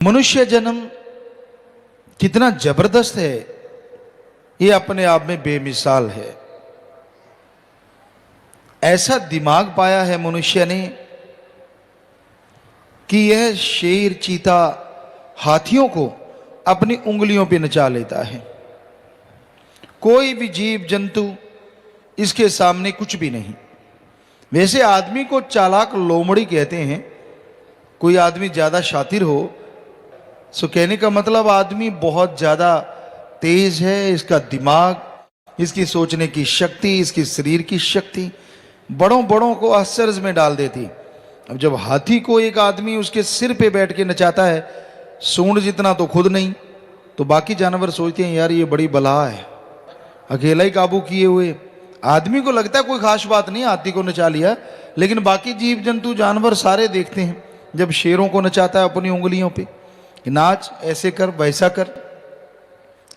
मनुष्य जन्म कितना जबरदस्त है, ये अपने आप में बेमिसाल है। ऐसा दिमाग पाया है मनुष्य ने कि यह शेर, चीता, हाथियों को अपनी उंगलियों पे नचा लेता है। कोई भी जीव जंतु इसके सामने कुछ भी नहीं। वैसे आदमी को चालाक लोमड़ी कहते हैं। कोई आदमी ज्यादा शातिर हो सो कहने का मतलब आदमी बहुत ज्यादा तेज है, इसका दिमाग, इसकी सोचने की शक्ति, इसकी शरीर की शक्ति बड़ों बड़ों को आश्चर्य में डाल देती। अब जब हाथी को एक आदमी उसके सिर पे बैठ के नचाता है, सूंड जितना तो खुद नहीं, तो बाकी जानवर सोचते हैं यार ये बड़ी बला है, अकेला ही काबू किए हुए। आदमी को लगता है कोई खास बात नहीं, हाथी को नचा लिया, लेकिन बाकी जीव जंतु जानवर सारे देखते हैं जब शेरों को नचाता है अपनी उंगलियों पे, नाच, ऐसे कर, वैसा कर,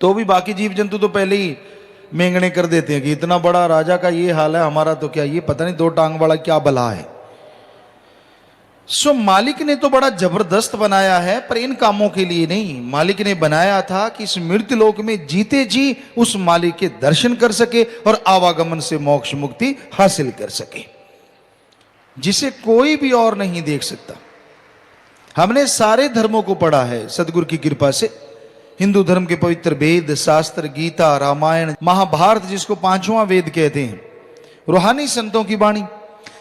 तो भी बाकी जीव जंतु तो पहले ही मेंगने कर देते हैं कि इतना बड़ा राजा का ये हाल है, हमारा तो क्या, ये पता नहीं दो टांग वाला क्या बला है। सो मालिक ने तो बड़ा जबरदस्त बनाया है, पर इन कामों के लिए नहीं। मालिक ने बनाया था कि इस मृत्यु लोक में जीते जी उस मालिक के दर्शन कर सके और आवागमन से मोक्ष मुक्ति हासिल कर सके, जिसे कोई भी और नहीं देख सकता। हमने सारे धर्मों को पढ़ा है सदगुरु की कृपा से। हिंदू धर्म के पवित्र वेद, शास्त्र, गीता, रामायण, महाभारत जिसको पांचवां वेद कहते हैं, रूहानी संतों की वाणी,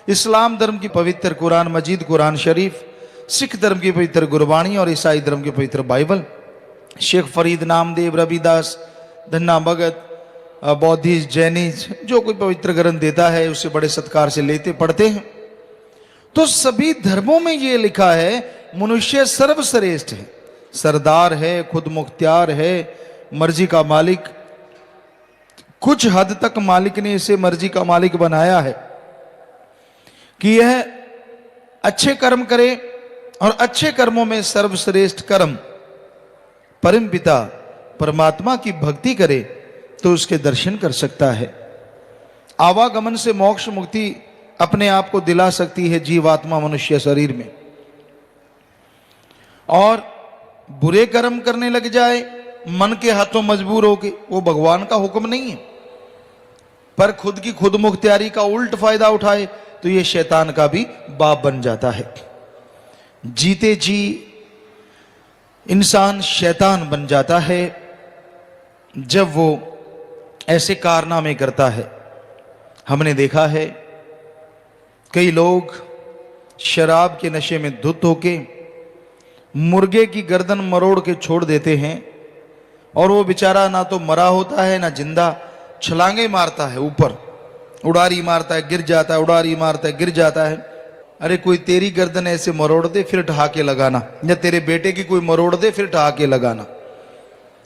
इस्लाम धर्म की पवित्र कुरान मजीद, कुरान शरीफ, सिख धर्म की पवित्र गुरबाणी और ईसाई धर्म की पवित्र बाइबल, शेख फरीद, नामदेव, रविदास, धन्ना भगत, बौद्धिस्ट, जैनिस्ट, जो कोई पवित्र ग्रंथ देता है उसे बड़े सत्कार से लेते पढ़ते हैं। तो सभी धर्मों में यह लिखा है मनुष्य सर्वश्रेष्ठ है, सरदार है, खुद मुख्तियार है, मर्जी का मालिक। कुछ हद तक मालिक ने इसे मर्जी का मालिक बनाया है कि यह अच्छे कर्म करे और अच्छे कर्मों में सर्वश्रेष्ठ कर्म परम पिता परमात्मा की भक्ति करे तो उसके दर्शन कर सकता है। आवागमन से मोक्ष मुक्ति अपने आप को दिला सकती है जीवात्मा मनुष्य शरीर में। और बुरे कर्म करने लग जाए मन के हाथों मजबूर होके, वो भगवान का हुक्म नहीं है, पर खुद की खुद मुख्तियारी का उल्ट फायदा उठाए तो ये शैतान का भी बाप बन जाता है। जीते जी इंसान शैतान बन जाता है जब वो ऐसे कारनामे करता है। हमने देखा है कई लोग शराब के नशे में धुत होके मुर्गे की गर्दन मरोड़ के छोड़ देते हैं, और वो बेचारा ना तो मरा होता है ना जिंदा, छलांगे मारता है, ऊपर उड़ारी मारता है, गिर जाता है, उड़ारी मारता है, गिर जाता है। अरे कोई तेरी गर्दन ऐसे मरोड़ दे फिर ढहा के लगाना, या तेरे बेटे की कोई मरोड़ दे फिर ढहा के लगाना।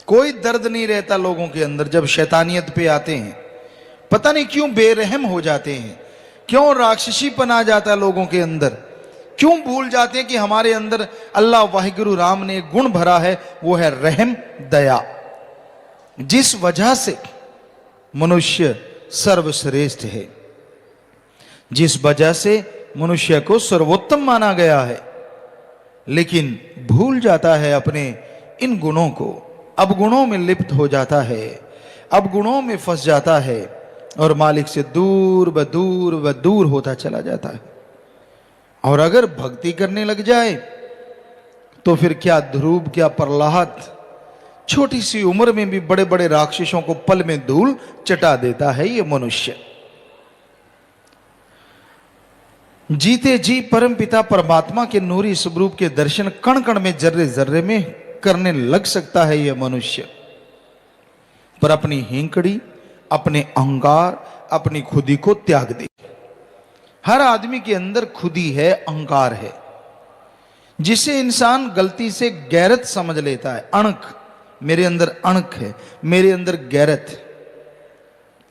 कोई दर्द नहीं रहता लोगों के अंदर जब शैतानियत पे आते हैं। पता नहीं क्यों बेरहम हो जाते हैं, क्यों राक्षसीपन आ जाता है लोगों के अंदर, क्यों भूल जाते हैं कि हमारे अंदर अल्लाह वाहिगुरु राम ने गुण भरा है, वो है रहम, दया, जिस वजह से मनुष्य सर्वश्रेष्ठ है, जिस वजह से मनुष्य को सर्वोत्तम माना गया है। लेकिन भूल जाता है अपने इन गुणों को, अब गुणों में लिप्त हो जाता है, अब गुणों में फंस जाता है और मालिक से दूर ब दूर व दूर होता चला जाता है। और अगर भक्ति करने लग जाए तो फिर क्या ध्रुव, क्या प्रहलाद, छोटी सी उम्र में भी बड़े बड़े राक्षसों को पल में धूल चटा देता है ये मनुष्य। जीते जी परम पिता परमात्मा के नूरी स्वरूप के दर्शन कण कण में, जर्रे जर्रे में करने लग सकता है ये मनुष्य, पर अपनी हिंकड़ी, अपने अहंकार, अपनी खुदी को त्याग दे। हर आदमी के अंदर खुदी है, अहंकार है, जिसे इंसान गलती से गैरत समझ लेता है। अणक, मेरे अंदर अणक है, मेरे अंदर गैरत,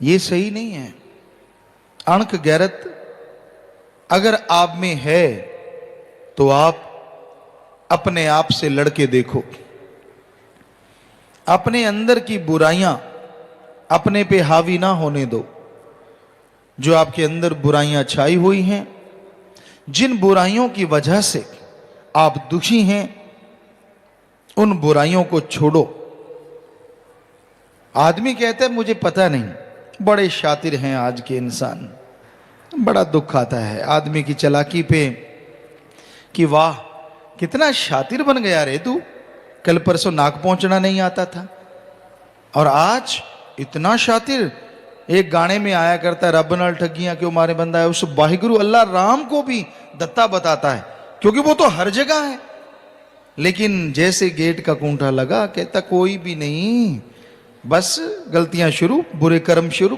ये सही नहीं है। अणक गैरत अगर आप में है तो आप अपने आप से लड़के देखो, अपने अंदर की बुराइयां अपने पे हावी ना होने दो। जो आपके अंदर बुराइयां छाई हुई हैं, जिन बुराइयों की वजह से आप दुखी हैं, उन बुराइयों को छोड़ो। आदमी कहता है मुझे पता नहीं, बड़े शातिर हैं आज के इंसान। बड़ा दुख आता है आदमी की चालाकी पे कि वाह कितना शातिर बन गया रे तू, कल परसों नाक पहुंचना नहीं आता था और आज इतना शातिर। एक गाने में आया करता है, रब नाल ठगियां क्यों मारे बंदा है। उस वाहिगुरु अल्लाह राम को भी दत्ता बताता है, क्योंकि वो तो हर जगह है। लेकिन जैसे गेट का कूंठा लगा कहता कोई भी नहीं, बस गलतियां शुरू, बुरे कर्म शुरू।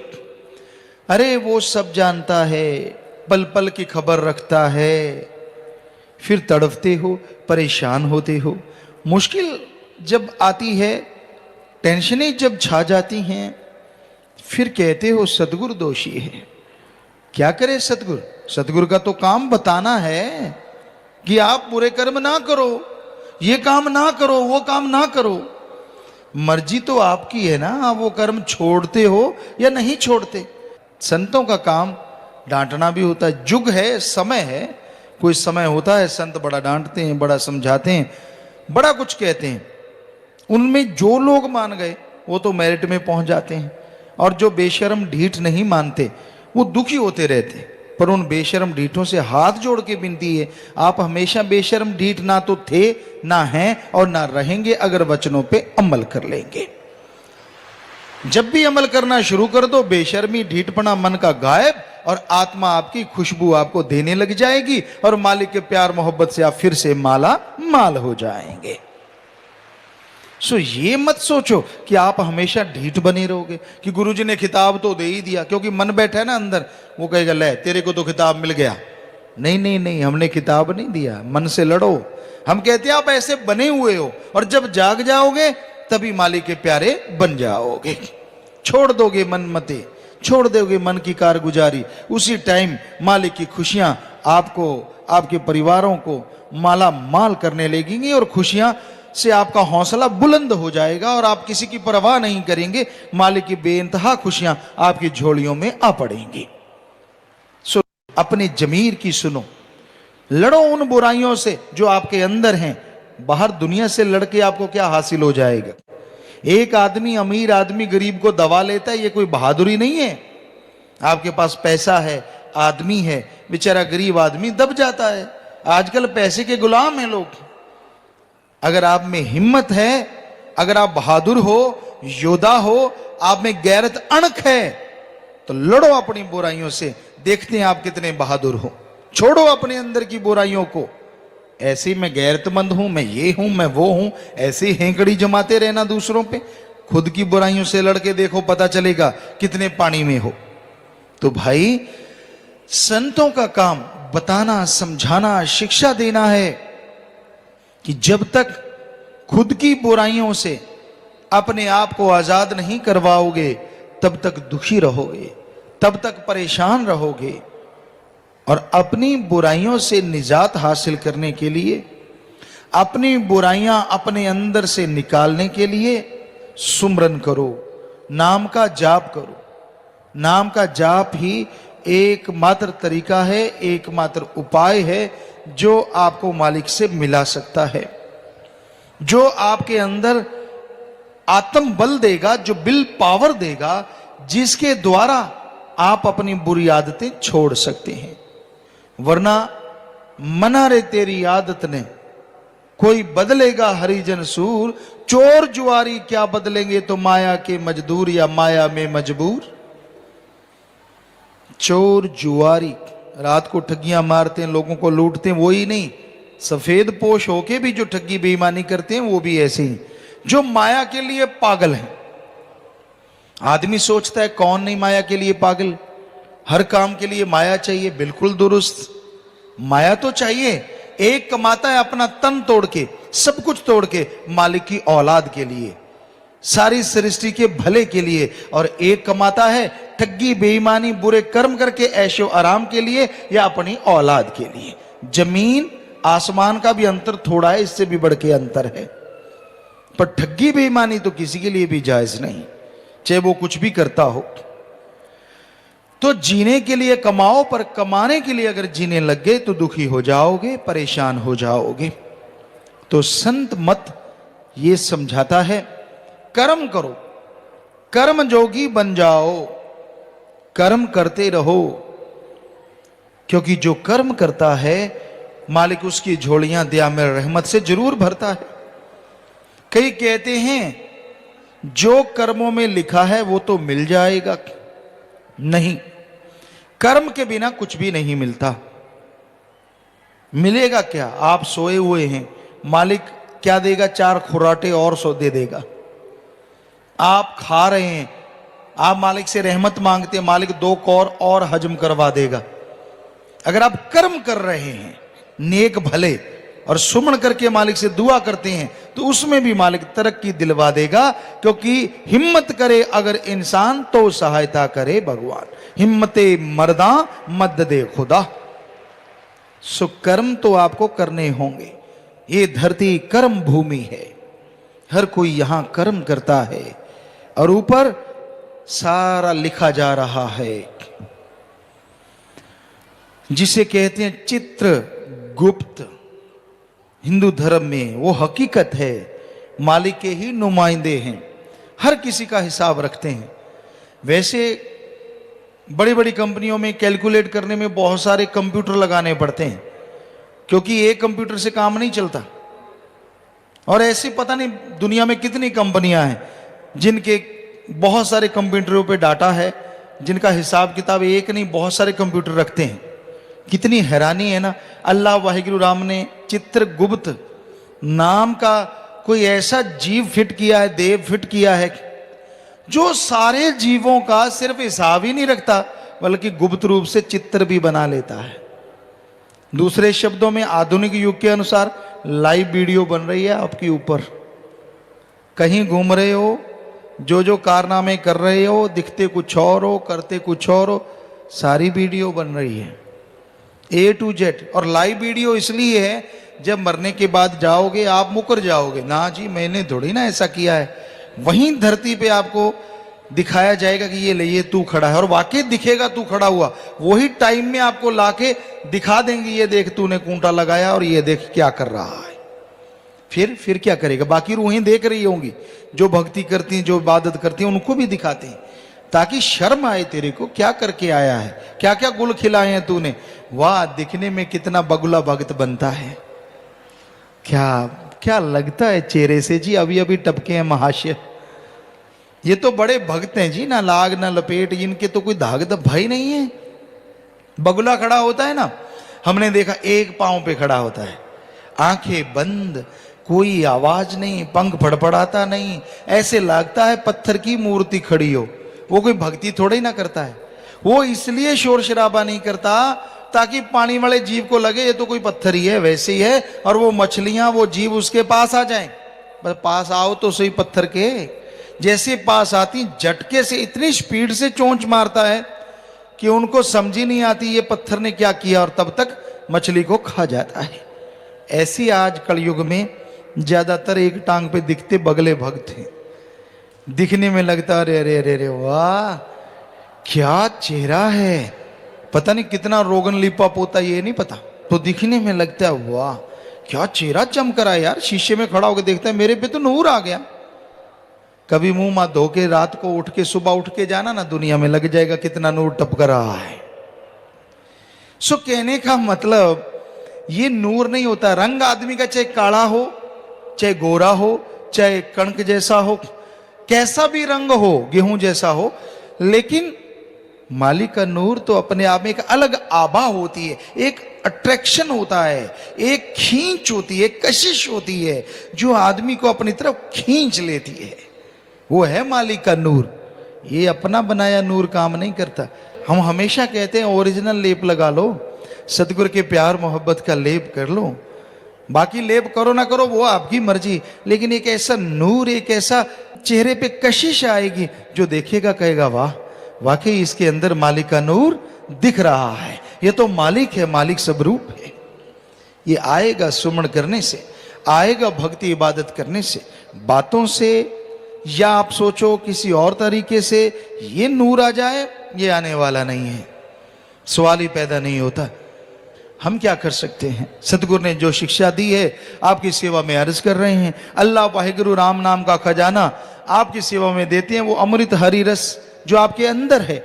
अरे वो सब जानता है, पल पल की खबर रखता है। फिर तड़पते हो, परेशान होते हो, मुश्किल जब आती है, टेंशनें जब छा जाती हैं, फिर कहते हो सतगुरु दोषी है। क्या करे सतगुरु? सतगुरु का तो काम बताना है कि आप बुरे कर्म ना करो, ये काम ना करो, वो काम ना करो। मर्जी तो आपकी है ना, आप वो कर्म छोड़ते हो या नहीं छोड़ते। संतों का काम डांटना भी होता है, जुग है, समय है। कोई समय होता है संत बड़ा डांटते हैं, बड़ा समझाते हैं, बड़ा कुछ कहते हैं। उनमें जो लोग मान गए वो तो मेरिट में पहुंच जाते हैं, और जो बेशर्म ढीठ नहीं मानते वो दुखी होते रहते। पर उन बेशर्म ढीठों से हाथ जोड़ के विनती है, आप हमेशा बेशर्म ढीठ ना तो थे, ना हैं और ना रहेंगे अगर वचनों पे अमल कर लेंगे। जब भी अमल करना शुरू कर दो, बेशर्मी ढीठपना मन का गायब और आत्मा आपकी खुशबू आपको देने लग जाएगी और मालिक के प्यार मोहब्बत से आप फिर से माला माल हो जाएंगे। सो ये मत सोचो कि आप हमेशा ढीठ बने रहोगे कि गुरुजी ने खिताब तो दे ही दिया, क्योंकि मन बैठा है ना अंदर, वो कहेगा ले तेरे को तो खिताब मिल गया। नहीं नहीं नहीं, हमने खिताब नहीं दिया, मन से लड़ो। हम कहते हैं आप ऐसे बने हुए हो, और जब जाग जाओगे तभी मालिक के प्यारे बन जाओगे। छोड़ दोगे मन मते, छोड़ दोगे मन की कारगुजारी, उसी टाइम मालिक की खुशियां आपको, आपके परिवारों को माला माल करने लगेंगी और खुशियां से आपका हौसला बुलंद हो जाएगा और आप किसी की परवाह नहीं करेंगे। मालिक की बेइंतहा खुशियां आपकी झोलियों में आ पड़ेंगी। सो अपने जमीर की सुनो, लड़ो उन बुराइयों से जो आपके अंदर हैं। बाहर दुनिया से लड़के आपको क्या हासिल हो जाएगा? एक आदमी अमीर आदमी गरीब को दबा लेता है, ये कोई बहादुरी नहीं है। आपके पास पैसा है, आदमी है, बेचारा गरीब आदमी दब जाता है। आजकल पैसे के गुलाम हैं लोग। अगर आप में हिम्मत है, अगर आप बहादुर हो, योद्धा हो, आप में गैरत अणख है, तो लड़ो अपनी बुराइयों से। देखते हैं आप कितने बहादुर हो। छोड़ो अपने अंदर की बुराइयों को। ऐसे मैं गैरतमंद हूं, मैं ये हूं, मैं वो हूं, ऐसे हेंकड़ी जमाते रहना दूसरों पे। खुद की बुराइयों से लड़के देखो, पता चलेगा कितने पानी में हो। तो भाई संतों का काम बताना, समझाना, शिक्षा देना है कि जब तक खुद की बुराइयों से अपने आप को आजाद नहीं करवाओगे तब तक दुखी रहोगे, तब तक परेशान रहोगे। और अपनी बुराइयों से निजात हासिल करने के लिए, अपनी बुराइयां अपने अंदर से निकालने के लिए सुमरन करो, नाम का जाप करो। नाम का जाप ही एकमात्र तरीका है, एकमात्र उपाय है जो आपको मालिक से मिला सकता है, जो आपके अंदर आत्म बल देगा, जो विल पावर देगा, जिसके द्वारा आप अपनी बुरी आदतें छोड़ सकते हैं। वरना मना रे तेरी आदत ने, कोई बदलेगा हरिजन सूर, चोर जुआरी क्या बदलेंगे तो माया के मजदूर या माया में मजबूर। चोर जुआरी रात को ठगियां मारते हैं, लोगों को लूटते हैं, वही नहीं, सफेद पोश होके भी जो ठगी बेईमानी करते हैं वो भी ऐसे ही, जो माया के लिए पागल हैं। आदमी सोचता है कौन नहीं माया के लिए पागल, हर काम के लिए माया चाहिए, बिल्कुल दुरुस्त। माया तो चाहिए। एक कमाता है अपना तन तोड़ के, सब कुछ तोड़ के, मालिक की औलाद के लिए, सारी सृष्टि के भले के लिए, और एक कमाता है ठगी बेईमानी बुरे कर्म करके ऐशो आराम के लिए या अपनी औलाद के लिए। जमीन आसमान का भी अंतर थोड़ा है, इससे भी बढ़ के अंतर है। पर ठगी बेईमानी तो किसी के लिए भी जायज नहीं, चाहे वो कुछ भी करता हो। तो जीने के लिए कमाओ, पर कमाने के लिए अगर जीने लग गए तो दुखी हो जाओगे, परेशान हो जाओगे। तो संत मत ये समझाता है कर्म करो, कर्म जोगी बन जाओ, कर्म करते रहो, क्योंकि जो कर्म करता है मालिक उसकी झोलियां दयामय रहमत से जरूर भरता है। कई कहते हैं जो कर्मों में लिखा है वो तो मिल जाएगा, नहीं, कर्म के बिना कुछ भी नहीं मिलता। मिलेगा क्या? आप सोए हुए हैं, मालिक क्या देगा? 4 खुराटे और सो दे देगा। आप खा रहे हैं, आप मालिक से रहमत मांगते हैं, मालिक 2 कौर और हजम करवा देगा। अगर आप कर्म कर रहे हैं नेक भले और सुमन करके मालिक से दुआ करते हैं तो उसमें भी मालिक तरक्की दिलवा देगा, क्योंकि हिम्मत करे अगर इंसान तो सहायता करे भगवान, हिम्मते मर्दा मद दे खुदा। सो कर्म तो आपको करने होंगे। ये धरती कर्म भूमि है, हर कोई यहां कर्म करता है और ऊपर सारा लिखा जा रहा है, जिसे कहते हैं चित्रगुप्त। हिंदू धर्म में वो हकीकत है, मालिक के ही नुमाइंदे हैं, हर किसी का हिसाब रखते हैं। वैसे बड़ी बड़ी कंपनियों में कैलकुलेट करने में बहुत सारे कंप्यूटर लगाने पड़ते हैं, क्योंकि एक कंप्यूटर से काम नहीं चलता। और ऐसी पता नहीं दुनिया में कितनी कंपनियां हैं जिनके बहुत सारे कंप्यूटरों पे डाटा है, जिनका हिसाब किताब एक नहीं बहुत सारे कंप्यूटर रखते हैं। कितनी हैरानी है ना। अल्लाह वाहिगुरु राम ने चित्रगुप्त नाम का कोई ऐसा जीव फिट किया है, देव फिट किया है, जो सारे जीवों का सिर्फ हिसाब ही नहीं रखता बल्कि गुप्त रूप से चित्र भी बना लेता है। दूसरे शब्दों में आधुनिक युग के अनुसार लाइव वीडियो बन रही है आपके ऊपर। कहीं घूम रहे हो, जो जो कारनामे कर रहे हो, दिखते कुछ और हो, करते कुछ और हो, सारी वीडियो बन रही है A to Z। और लाइव वीडियो इसलिए है जब मरने के बाद जाओगे आप मुकर जाओगे, ना जी मैंने थोड़ी ना ऐसा किया है। वहीं धरती पे आपको दिखाया जाएगा कि ये ले ये तू खड़ा है, और वाकई दिखेगा तू खड़ा हुआ। वही टाइम में आपको लाके दिखा देंगे, ये देख तूने कूंटा लगाया और ये देख क्या कर रहा है। फिर क्या करेगा? बाकी रूहें देख रही होंगी, जो भक्ति करती हैं, जो इबादत करती हैं, उनको भी दिखाते हैं ताकि शर्म आए तेरे को, क्या करके आया है, क्या क्या गुल खिलाए हैं तूने। वाह, दिखने में कितना बगुला भक्त बनता है। क्या क्या लगता है चेहरे से जी, अभी अभी टपके हैं महाशय। ये तो बड़े भक्त हैं जी, ना लाग ना लपेट, इनके तो कोई धाग भाई नहीं है। बगुला खड़ा होता है ना, हमने देखा एक पांव पे खड़ा होता है, आंखें बंद, कोई आवाज नहीं, पंख फड़फड़ाता नहीं, ऐसे लगता है पत्थर की मूर्ति खड़ी हो। वो कोई भक्ति थोड़ा ही ना करता है। वो इसलिए शोर शराबा नहीं करता ताकि पानी वाले जीव को लगे ये तो कोई पत्थर ही है, वैसे ही है, और वो मछलियां वो जीव उसके पास आ जाएं। बस पास आओ तो सही पत्थर के। जैसे पास आती झटके से इतनी स्पीड से चोंच मारता है कि उनको समझ ही नहीं आती ये पत्थर ने क्या किया, और तब तक मछली को खा जाता है। ऐसी आज कलयुग में ज्यादातर एक टांग पे दिखते बगले भक्त हैं। दिखने में लगता अरे अरे अरे अरे वाह क्या चेहरा है, पता नहीं कितना रोगन लिपा पोता ये नहीं पता, तो दिखने में लगता है वाह क्या चेहरा चमक रहा है यार। शीशे में खड़ा होकर देखता है मेरे पे तो नूर आ गया। कभी मुंह मां धो के रात को उठ के सुबह उठ के जाना ना, दुनिया में लग जाएगा कितना नूर टपक रहा है। सो कहने का मतलब ये नूर नहीं होता। रंग आदमी का चाहे काला हो, चाहे गोरा हो, चाहे कणक जैसा हो, कैसा भी रंग हो, गेहूं जैसा हो, लेकिन मालिक का नूर तो अपने आप में एक अलग आभा होती है, एक अट्रैक्शन होता है, एक खींच होती है, कशिश होती है जो आदमी को अपनी तरफ खींच लेती है। वो है मालिक का नूर। ये अपना बनाया नूर काम नहीं करता। हम हमेशा कहते हैं ओरिजिनल लेप लगा लो, सतगुरु के प्यार मोहब्बत का लेप कर लो, बाकी लेप करो ना करो वो आपकी मर्जी, लेकिन एक ऐसा नूर, एक ऐसा चेहरे पे कशिश आएगी जो देखेगा कहेगा वाह वाकई इसके अंदर मालिक का नूर दिख रहा है। ये तो मालिक है, मालिक स्वरूप है। ये आएगा सुमन करने से, आएगा भक्ति इबादत करने से, बातों से, या आप सोचो किसी और तरीके से ये नूर आ जाए, ये आने वाला नहीं है, सवाल ही पैदा नहीं होता। हम क्या कर सकते हैं? सतगुरु ने जो शिक्षा दी है आपकी सेवा में अर्ज कर रहे हैं। अल्लाह वाहिगुरु राम नाम का खजाना आपकी सेवा में देते हैं। वो अमृत हरि रस जो आपके अंदर है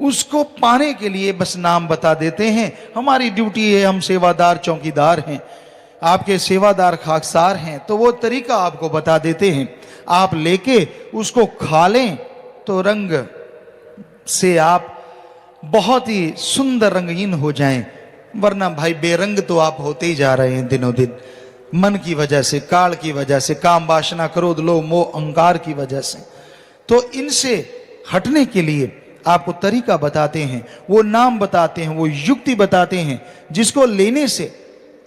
उसको पाने के लिए बस नाम बता देते हैं। हमारी ड्यूटी है, हम सेवादार चौकीदार हैं, आपके सेवादार खाकसार हैं, तो वो तरीका आपको बता देते हैं। आप लेके उसको खा लें तो रंग से आप बहुत ही सुंदर रंगीन हो जाएं, वरना भाई बेरंग तो आप होते ही जा रहे हैं दिनों दिन, मन की वजह से, काल की वजह से, काम वासना क्रोध लोभ मोह अहंकार की वजह से। तो इनसे हटने के लिए आपको तरीका बताते हैं, वो नाम बताते हैं, वो युक्ति बताते हैं जिसको लेने से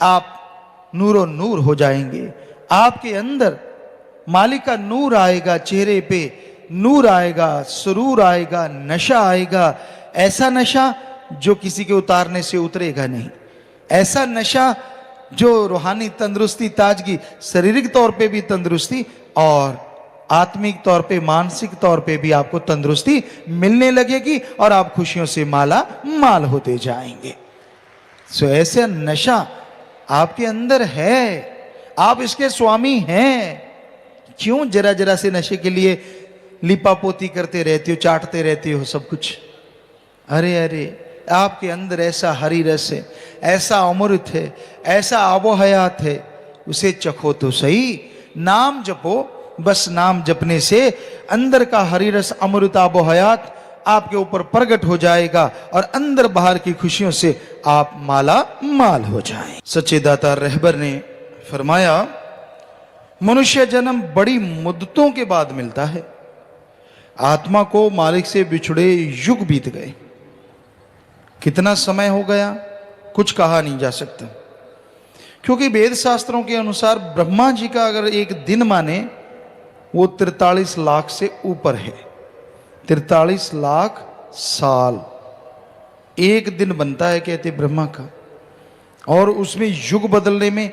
आप नूरो नूर हो जाएंगे। आपके अंदर मालिक का नूर आएगा, चेहरे पे नूर आएगा, सुरूर आएगा, नशा आएगा। ऐसा नशा जो किसी के उतारने से उतरेगा नहीं, ऐसा नशा जो रूहानी तंदुरुस्ती, ताजगी, शारीरिक तौर पे भी तंदुरुस्ती और आत्मिक तौर पे, मानसिक तौर पे भी आपको तंदुरुस्ती मिलने लगेगी और आप खुशियों से माला माल होते जाएंगे। सो ऐसा नशा आपके अंदर है, आप इसके स्वामी हैं। क्यों जरा जरा से नशे के लिए लिपापोती करते रहते हो, चाटते रहते हो सब कुछ? अरे अरे, आपके अंदर ऐसा हरि रस है, ऐसा अमृत है, ऐसा आबो हयात है, उसे चखो तो सही। नाम जपो, बस नाम जपने से अंदर का हरि रस, अमृत, आबो हयात आपके ऊपर प्रकट हो जाएगा और अंदर बाहर की खुशियों से आप माला माल हो जाएं। सच्चे दाता रहबर ने फरमाया, मनुष्य जन्म बड़ी मुद्दतों के बाद मिलता है। आत्मा को मालिक से बिछड़े युग बीत गए। कितना समय हो गया कुछ कहा नहीं जा सकता, क्योंकि वेद शास्त्रों के अनुसार ब्रह्मा जी का अगर एक दिन माने वो 43 लाख से ऊपर है। 43 लाख साल एक दिन बनता है कहते ब्रह्मा का, और उसमें युग बदलने में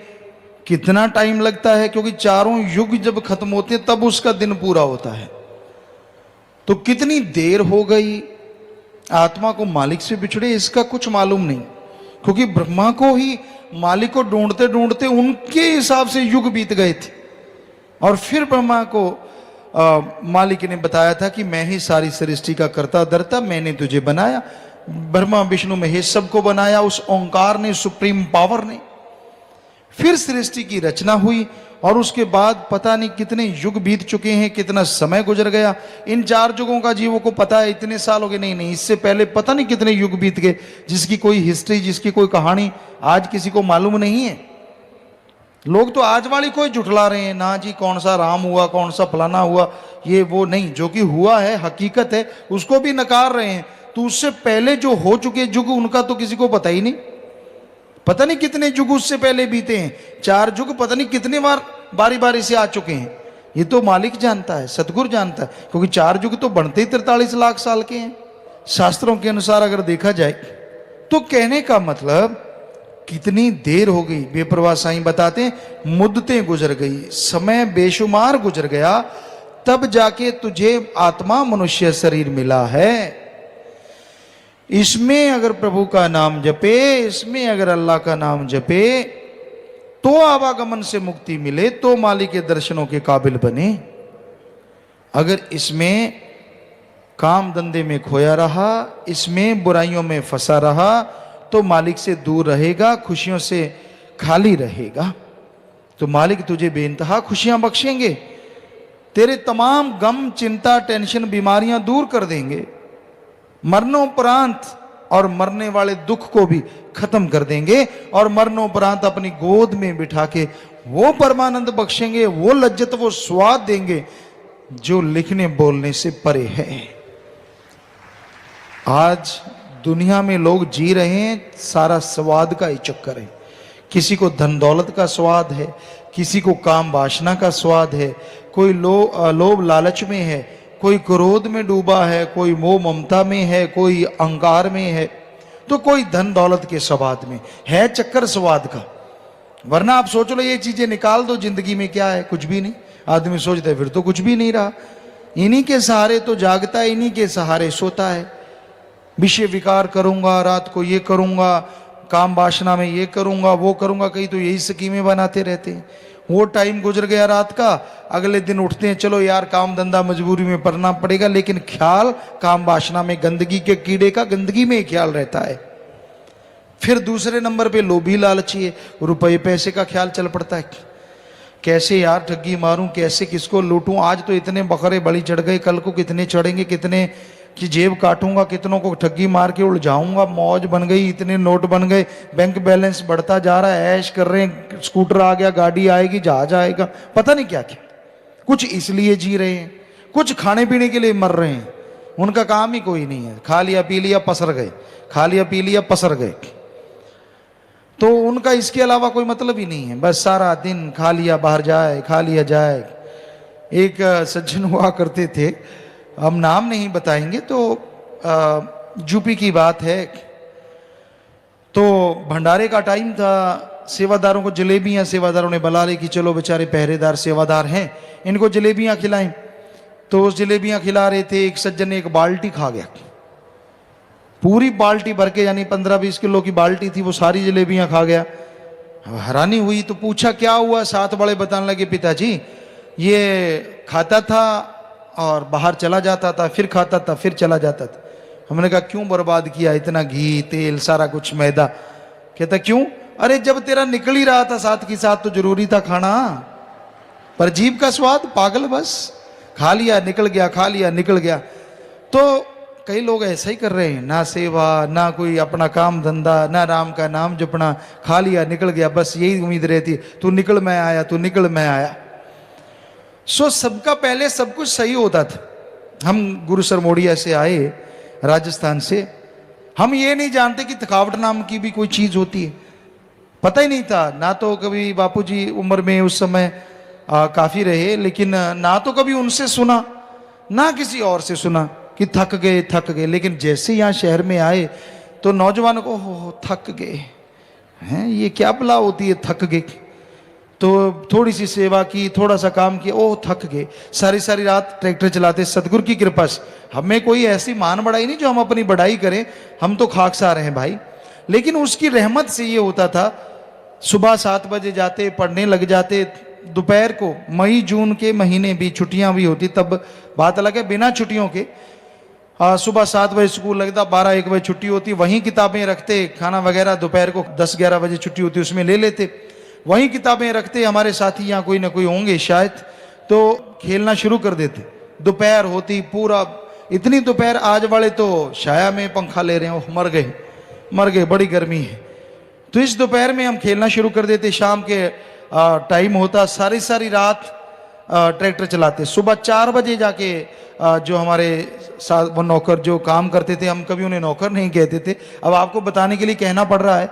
कितना टाइम लगता है, क्योंकि चारों युग जब खत्म होते हैं तब उसका दिन पूरा होता है। तो कितनी देर हो गई आत्मा को मालिक से बिछड़े, इसका कुछ मालूम नहीं, क्योंकि ब्रह्मा को ही मालिक को ढूंढते ढूंढते उनके हिसाब से युग बीत गए थे। और फिर ब्रह्मा को मालिक ने बताया था कि मैं ही सारी सृष्टि का कर्ता धर्ता, मैंने तुझे बनाया। ब्रह्मा विष्णु महेश सबको बनाया उस ओंकार ने, सुप्रीम पावर ने। फिर सृष्टि की रचना हुई और उसके बाद पता नहीं कितने युग बीत चुके हैं, कितना समय गुजर गया। इन 4 युगों का जीवों को पता है इतने साल हो गए, नहीं, इससे पहले पता नहीं कितने युग बीत गए, जिसकी कोई हिस्ट्री, जिसकी कोई कहानी आज किसी को मालूम नहीं है। लोग तो आज वाली कोई जुटला रहे हैं, ना जी कौन सा राम हुआ, कौन सा फलाना हुआ, ये वो नहीं, जो कि हुआ है हकीकत है उसको भी नकार रहे हैं। तो उससे पहले जो हो चुके युग उनका तो किसी को पता ही नहीं। पता नहीं कितने युग उससे पहले बीते हैं, 4 युग पता नहीं कितने बार बारी बारी से आ चुके हैं। ये तो मालिक जानता है, सतगुरु जानता है, क्योंकि 4 युग तो बनते ही 43 लाख साल के हैं शास्त्रों के अनुसार अगर देखा जाए। तो कहने का मतलब कितनी देर हो गई। बेपरवाह साईं बताते हैं मुद्दतें गुजर गई, समय बेशुमार गुजर गया, तब जाके तुझे आत्मा मनुष्य शरीर मिला है। इसमें अगर प्रभु का नाम जपे, इसमें अगर अल्लाह का नाम जपे तो आवागमन से मुक्ति मिले, तो मालिक के दर्शनों के काबिल बने। अगर इसमें काम धंधे में खोया रहा, इसमें बुराइयों में फंसा रहा, तो मालिक से दूर रहेगा, खुशियों से खाली रहेगा। तो मालिक तुझे बेइंतहा खुशियां बख्शेंगे, तेरे तमाम गम, चिंता, टेंशन, बीमारियां दूर कर देंगे, मरणोपरांत और मरने वाले दुख को भी खत्म कर देंगे, और मरणोपरांत अपनी गोद में बिठा के वो परमानंद बख्शेंगे, वो लज्जत, वो स्वाद देंगे जो लिखने बोलने से परे है। आज दुनिया में लोग जी रहे हैं सारा स्वाद का ही चक्कर है। किसी को धन दौलत का स्वाद है, किसी को काम वासना का स्वाद है, कोई लोभ लालच में है, कोई क्रोध में डूबा है, कोई मोह ममता में है, कोई अहंकार में है, तो कोई धन दौलत के स्वाद में है। चक्कर स्वाद का। वरना आप सोच लो ये चीजें निकाल दो जिंदगी में, क्या है? कुछ भी नहीं। आदमी सोचता है फिर तो कुछ भी नहीं रहा। इन्हीं के सहारे तो जागता है, इन्हीं के सहारे सोता है। विषय विकार करूंगा, रात को ये करूंगा, काम वासना में ये करूंगा वो करूंगा, कहीं तो यही स्कीमें बनाते रहते हैं। वो टाइम गुजर गया रात का, अगले दिन उठते हैं चलो यार काम धंधा मजबूरी में करना पड़ेगा, लेकिन ख्याल काम वासना में, गंदगी के कीड़े का गंदगी में ही ख्याल रहता है। फिर दूसरे नंबर पे लोभी लालची है, रुपये पैसे का ख्याल चल पड़ता है, कैसे यार ठगी मारूं, कैसे किसको लूटूं, आज तो इतने बकरे बलि चढ़ गए, कल को कितने चढ़ेंगे, कितने की जेब काटूंगा, कितनों को ठगी मार के उलझाऊंगा, मौज बन गई, इतने नोट बन गए, बैंक बैलेंस बढ़ता जा रहा है, ऐश कर रहे हैं, स्कूटर आ गया, गाड़ी आएगी, जहाज आएगा, पता नहीं क्या क्या। कुछ इसलिए जी रहे हैं, कुछ खाने पीने के लिए मर रहे हैं, उनका काम ही कोई नहीं है, खा लिया पी लिया पसर गए, खा लिया पी लिया पसर गए, तो उनका इसके अलावा कोई मतलब ही नहीं है, बस सारा दिन खा लिया बाहर जाए, खा लिया जाए। एक सज्जन हुआ करते थे, हम नाम नहीं बताएंगे, तो यूपी की बात है, तो भंडारे का टाइम था, सेवादारों को जलेबियां, सेवादारों ने बुला ली कि चलो बेचारे पहरेदार सेवादार हैं, इनको जलेबियां खिलाएं। तो उस जलेबियां खिला रहे थे, एक सज्जन ने एक बाल्टी खा गया, पूरी बाल्टी भर के, यानी 15-20 किलो की बाल्टी थी, वो सारी जलेबियां खा गया। हैरानी हुई तो पूछा क्या हुआ, साथ बड़े बताने लगे पिताजी ये खाता था और बाहर चला जाता था, फिर खाता था, फिर चला जाता था। हमने कहा क्यों बर्बाद किया इतना घी तेल सारा कुछ मैदा? कहता क्यों? अरे जब तेरा निकल ही रहा था साथ के साथ तो जरूरी था खाना, पर जीभ का स्वाद पागल, बस खा लिया निकल गया, खा लिया निकल गया। तो कई लोग ऐसा ही कर रहे हैं, ना सेवा ना कोई अपना काम धंधा, ना राम का नाम जपना, खा लिया निकल गया, बस यही उम्मीद रहती, तू निकल मैं आया, तू निकल मैं आया। सबका पहले सब कुछ सही होता था। हम गुरु सरमोड़िया से आए, राजस्थान से, हम ये नहीं जानते कि थकावट नाम की भी कोई चीज होती है, पता ही नहीं था। ना तो कभी बापूजी उम्र में उस समय काफी रहे, लेकिन ना तो कभी उनसे सुना ना किसी और से सुना कि थक गए। लेकिन जैसे यहाँ शहर में आए तो नौजवानों को हो थक गए हैं, ये क्या बला होती है थक गए। तो थोड़ी सी सेवा की, थोड़ा सा काम किया, ओह थक गए। सारी सारी रात ट्रैक्टर चलाते, सतगुरु की कृपा से हमें कोई ऐसी मान बढ़ाई नहीं जो हम अपनी बढ़ाई करें, हम तो खाकसार हैं भाई, लेकिन उसकी रहमत से ये होता था, सुबह 7 बजे जाते, पढ़ने लग जाते, दोपहर को मई जून के महीने भी छुट्टियां भी होती, तब बात अलग है, बिना छुट्टियों के सुबह 7 बजे स्कूल लगता, 12-1 बजे छुट्टी होती, वहीं किताबें रखते, खाना वगैरह दोपहर को 10-11 बजे छुट्टी होती उसमें ले लेते, वहीं किताबें रखते। हमारे साथी यहाँ कोई ना कोई होंगे शायद, तो खेलना शुरू कर देते। दोपहर होती पूरा, इतनी दोपहर आज वाले तो छाया में पंखा ले रहे हो, मर गए बड़ी गर्मी है। तो इस दोपहर में हम खेलना शुरू कर देते, शाम के टाइम होता, सारी सारी रात ट्रैक्टर चलाते, सुबह 4 बजे जाके जो हमारे साथ वो नौकर जो काम करते थे, हम कभी उन्हें नौकर नहीं कहते थे, अब आपको बताने के लिए कहना पड़ रहा है,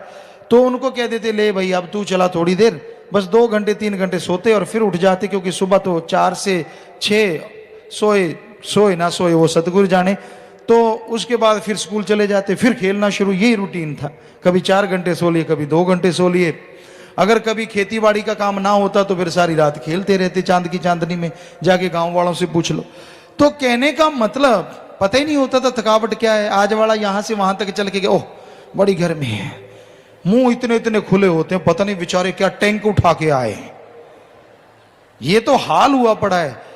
तो उनको कह देते ले भाई अब तू चला थोड़ी देर, बस 2 घंटे 3 घंटे सोते और फिर उठ जाते, क्योंकि सुबह तो 4 से 6 सोए ना सोए वो सतगुरु जाने। तो उसके बाद फिर स्कूल चले जाते, फिर खेलना शुरू, यही रूटीन था। कभी 4 घंटे सो लिए, कभी 2 घंटे सो लिए। अगर कभी खेती बाड़ी का काम ना होता तो फिर सारी रात खेलते रहते, चांद की चांदनी में, जाके गांव वालों से पूछ लो। तो कहने का मतलब पता ही नहीं होता था थकावट क्या है। आज वाला यहां से वहां तक चल के गया, ओह बड़ी गर्मी है, मुंह इतने इतने खुले होते हैं, पता नहीं बेचारे क्या टैंक उठा के आए। ये तो हाल हुआ पड़ा है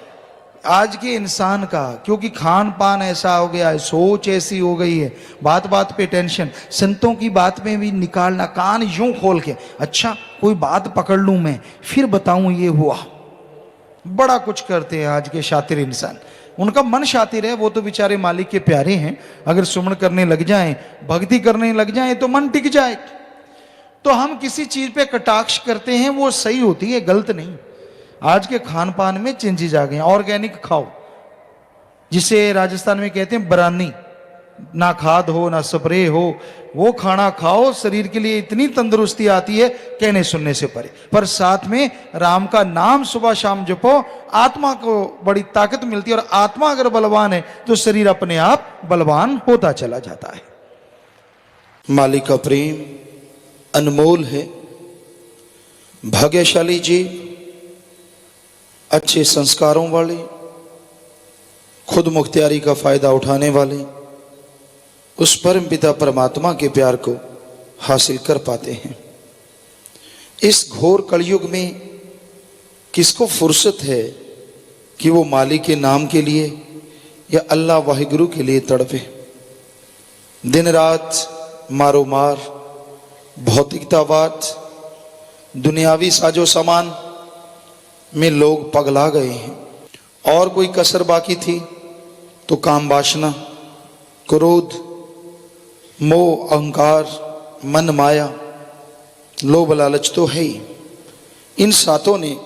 आज के इंसान का, क्योंकि खान पान ऐसा हो गया है, सोच ऐसी हो गई है, बात बात पे टेंशन। संतों की बात में भी निकालना, कान यूं खोल के, अच्छा कोई बात पकड़ लूं मैं फिर बताऊं ये हुआ। बड़ा कुछ करते हैं आज के शातिर इंसान, उनका मन शातिर है, वो तो बेचारे मालिक के प्यारे हैं। अगर सुमन करने लग जाएं, भक्ति करने लग जाएं तो मन टिक जाए। तो हम किसी चीज पे कटाक्ष करते हैं, वो सही होती है, गलत नहीं। आज के खान पान में चेंजेस आ गए हैं, ऑर्गेनिक खाओ, जिसे राजस्थान में कहते हैं बरानी, ना खाद हो ना स्प्रे हो, वो खाना खाओ, शरीर के लिए इतनी तंदुरुस्ती आती है कहने सुनने से परे। पर साथ में राम का नाम सुबह शाम जपो, आत्मा को बड़ी ताकत मिलती है, और आत्मा अगर बलवान है तो शरीर अपने आप बलवान होता चला जाता है। मालिक का प्रेम अनमोल है। भाग्यशाली जी, अच्छे संस्कारों वाले, खुद मुख्तियारी का फायदा उठाने वाले, उस परम पिता परमात्मा के प्यार को हासिल कर पाते हैं। इस घोर कलयुग में किसको फुर्सत है कि वो मालिक के नाम के लिए या अल्लाह वाहिगुरु के लिए तड़पे। दिन रात मारो मार, भौतिकतावाद, दुनियावी साजो सामान में लोग पगला गए हैं। और कोई कसर बाकी थी तो काम वासना, क्रोध, मोह, अहंकार, मन माया, लोभ लालच तो है ही। इन सातों ने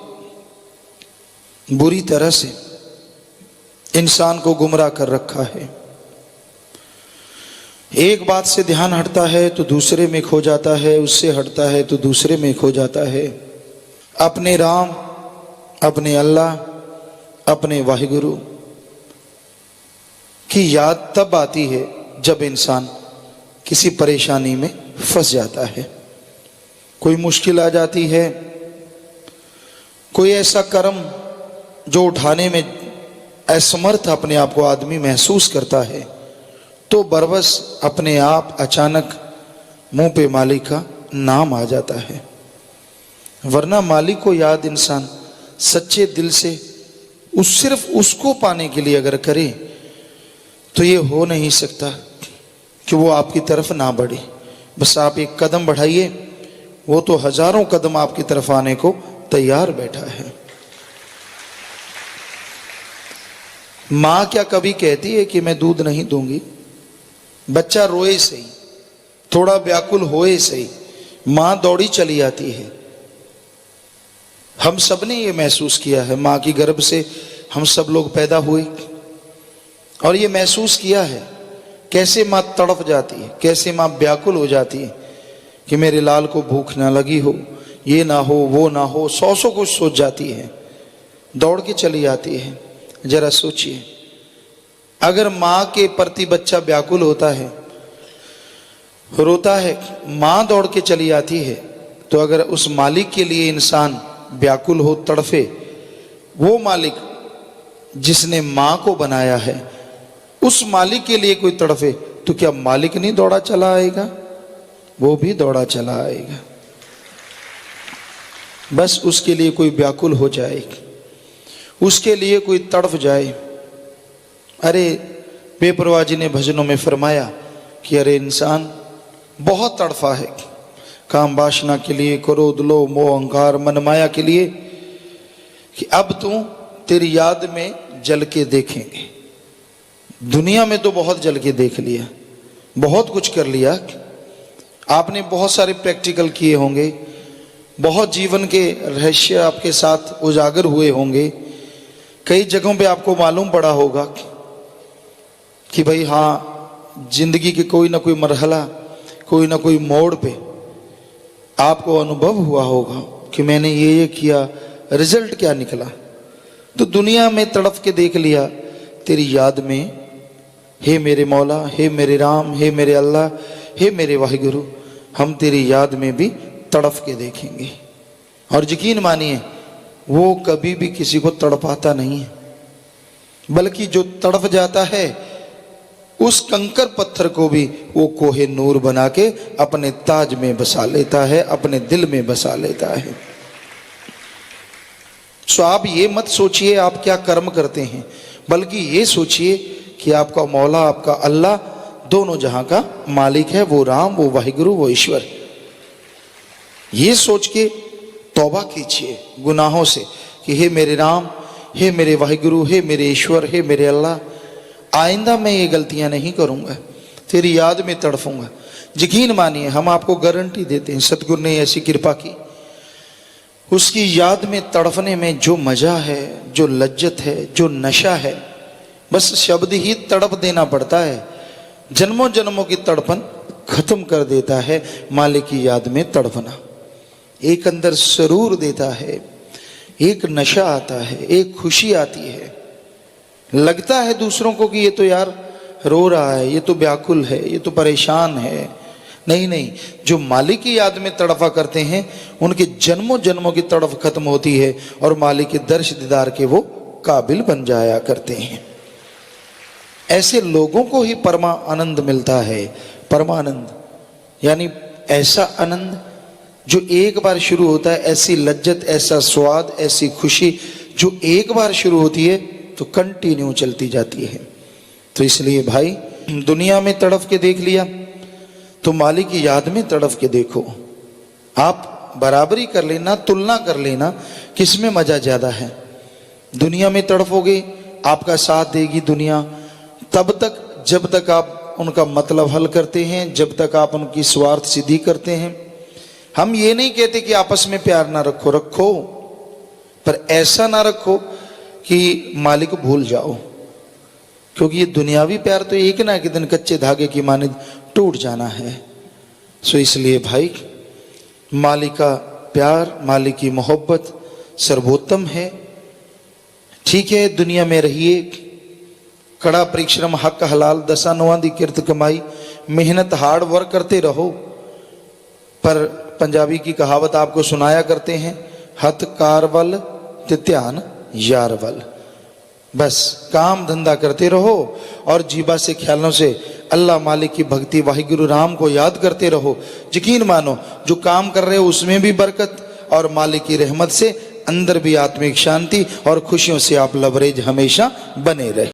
बुरी तरह से इंसान को गुमराह कर रखा है। एक बात से ध्यान हटता है तो दूसरे में खो जाता है, उससे हटता है तो दूसरे में खो जाता है। अपने राम, अपने अल्लाह, अपने वाहिगुरु की याद तब आती है जब इंसान किसी परेशानी में फंस जाता है, कोई मुश्किल आ जाती है, कोई ऐसा कर्म जो उठाने में असमर्थ अपने आप को आदमी महसूस करता है, तो बरबस अपने आप अचानक मुंह पे मालिक का नाम आ जाता है। वरना मालिक को याद इंसान सच्चे दिल से सिर्फ उसको पाने के लिए अगर करे तो ये हो नहीं सकता कि वो आपकी तरफ ना बढ़े। बस आप एक कदम बढ़ाइए, वो तो हजारों कदम आपकी तरफ आने को तैयार बैठा है। माँ क्या कभी कहती है कि मैं दूध नहीं दूंगी? बच्चा रोए सही, थोड़ा व्याकुल होए सही, माँ दौड़ी चली आती है। हम सब ने ये महसूस किया है, माँ की गर्भ से हम सब लोग पैदा हुए और ये महसूस किया है कैसे माँ तड़प जाती है, कैसे माँ व्याकुल हो जाती है कि मेरे लाल को भूख ना लगी हो, ये ना हो, वो ना हो, सौ कुछ सोच जाती है, दौड़ के चली आती है। जरा सोचिए, अगर माँ के प्रति बच्चा व्याकुल होता है, रोता है, माँ दौड़ के चली आती है, तो अगर उस मालिक के लिए इंसान व्याकुल हो, तड़फे, वो मालिक जिसने माँ को बनाया है उस मालिक के लिए कोई तड़फे, तो क्या मालिक नहीं दौड़ा चला आएगा? वो भी दौड़ा चला आएगा। बस उसके लिए कोई व्याकुल हो जाए, उसके लिए कोई तड़फ जाए। अरे बेपरवाह जी ने भजनों में फरमाया कि अरे इंसान बहुत तड़फा है काम वासना के लिए, क्रोध, लोभ, मोह, अहंकार, मन माया के लिए, कि अब तू तेरी याद में जल के देखेंगे। दुनिया में तो बहुत जल के देख लिया, बहुत कुछ कर लिया, आपने बहुत सारे प्रैक्टिकल किए होंगे, बहुत जीवन के रहस्य आपके साथ उजागर हुए होंगे, कई जगहों पे आपको मालूम पड़ा होगा कि भाई हाँ, जिंदगी के कोई ना कोई मरहला, कोई ना कोई मोड़ पे आपको अनुभव हुआ होगा कि मैंने ये किया, रिजल्ट क्या निकला। तो दुनिया में तड़प के देख लिया, तेरी याद में हे मेरे मौला, हे मेरे राम, हे मेरे अल्लाह, हे मेरे वाहिगुरु, हम तेरी याद में भी तड़प के देखेंगे। और यकीन मानिए वो कभी भी किसी को तड़पाता नहीं है, बल्कि जो तड़प जाता है उस कंकर पत्थर को भी वो कोहे नूर बना के अपने ताज में बसा लेता है, अपने दिल में बसा लेता है। सो आप ये मत सोचिए आप क्या कर्म करते हैं, बल्कि ये सोचिए कि आपका मौला, आपका अल्लाह दोनों जहां का मालिक है, वो राम, वो वाहिगुरु, वो ईश्वर। ये सोच के तौबा कीजिए गुनाहों से कि हे मेरे राम, हे मेरे वाहिगुरु, हे मेरे ईश्वर, हे मेरे अल्लाह, आइंदा मैं ये गलतियां नहीं करूंगा, तेरी याद में तड़फूंगा। यकीन मानिए हम आपको गारंटी देते हैं, सतगुरु ने ऐसी कृपा की, उसकी याद में तड़फने में जो मजा है, जो लज्जत है, जो नशा है, बस शब्द ही तड़प देना पड़ता है, जन्मों जन्मों की तड़पन खत्म कर देता है। मालिक की याद में तड़पना एक अंदर सरूर देता है, एक नशा आता है, एक खुशी आती है। लगता है दूसरों को कि ये तो यार रो रहा है, ये तो व्याकुल है, ये तो परेशान है। नहीं नहीं, जो मालिक की याद में तड़फा करते हैं उनके जन्मों जन्मों की तड़फ खत्म होती है और मालिक के दर्श दीदार के वो काबिल बन जाया करते हैं। ऐसे लोगों को ही परमा आनंद मिलता है। परमानंद यानी ऐसा आनंद जो एक बार शुरू होता है, ऐसी लज्जत, ऐसा स्वाद, ऐसी खुशी जो एक बार शुरू होती है तो कंटिन्यू चलती जाती है। तो इसलिए भाई, दुनिया में तड़फ के देख लिया तो मालिक की याद में तड़फ के देखो। आप बराबरी कर लेना, तुलना कर लेना, किसमें मजा ज्यादा है। दुनिया में तड़फोगे, आपका साथ देगी दुनिया तब तक जब तक आप उनका मतलब हल करते हैं, जब तक आप उनकी स्वार्थ सिद्धि करते हैं। हम ये नहीं कहते कि आपस में प्यार ना रखो, रखो, पर ऐसा ना रखो कि मालिक भूल जाओ, क्योंकि ये दुनियावी प्यार तो एक ना एक दिन कच्चे धागे की मानिद टूट जाना है। सो इसलिए भाई, मालिक का प्यार, मालिक की मोहब्बत सर्वोत्तम है। ठीक है, दुनिया में रहिए, कड़ा परिश्रम, हक हलाल, दसा नौवां दी किरत कमाई, मेहनत, हार्ड वर्क करते रहो। पर पंजाबी की कहावत आपको सुनाया करते हैं, हथ कार वल ते ध्यान यार वल। बस काम धंधा करते रहो और जीबा से ख्यालों से अल्लाह मालिक की भक्ति, वाहिगुरु राम को याद करते रहो। यकीन मानो, जो काम कर रहे हो उसमें भी बरकत और मालिक की रहमत से अंदर भी आत्मिक शांति और खुशियों से आप लबरेज हमेशा बने रहे।